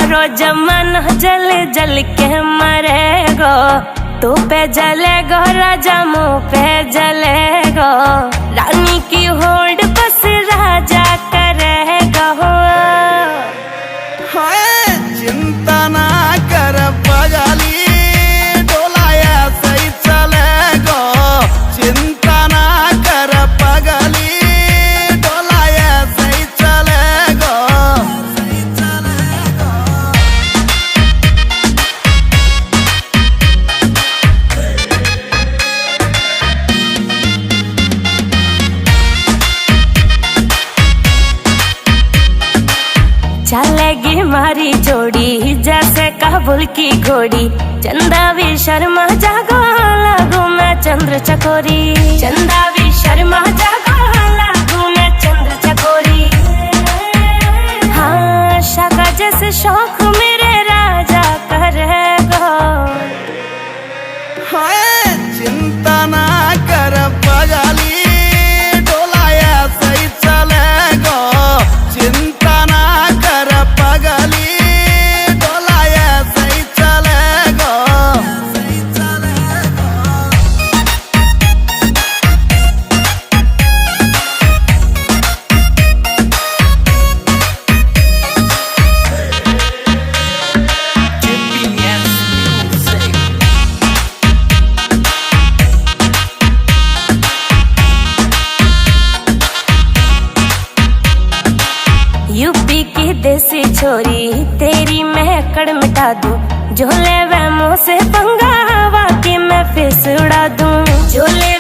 सारो जमाना जल जल के मरेगो। तू पे जलेगो राजा मुँह पे जलेगो। रानी की होल्ड बस राजा करेगा। चिंता ना कर पगली, डोलाया सही चलेगो। चिंता ना कर पगली, डोलाया सही चलेगो। चलेगी मारी जोड़ी जैसे काबुल की घोड़ी। चंदा भी शर्मा जागो लागू मैं चंद्र चकोरी। चंदा भी शर्मा जागो लागू मैं चंद्र चकोरी। हाँ शाका जैसे शौक मेरे राजा करेगा। चिंता ना कर पगली, डोलाया सही चलेगो। चिंता ना कर पगली, डोलाया सही चलेगो। यूपी की देसी छोरी तेरी महकड़ मिटा दूं। झोले वे मुँह से पंगा वाकई मैं फिस उड़ा दूं। झोले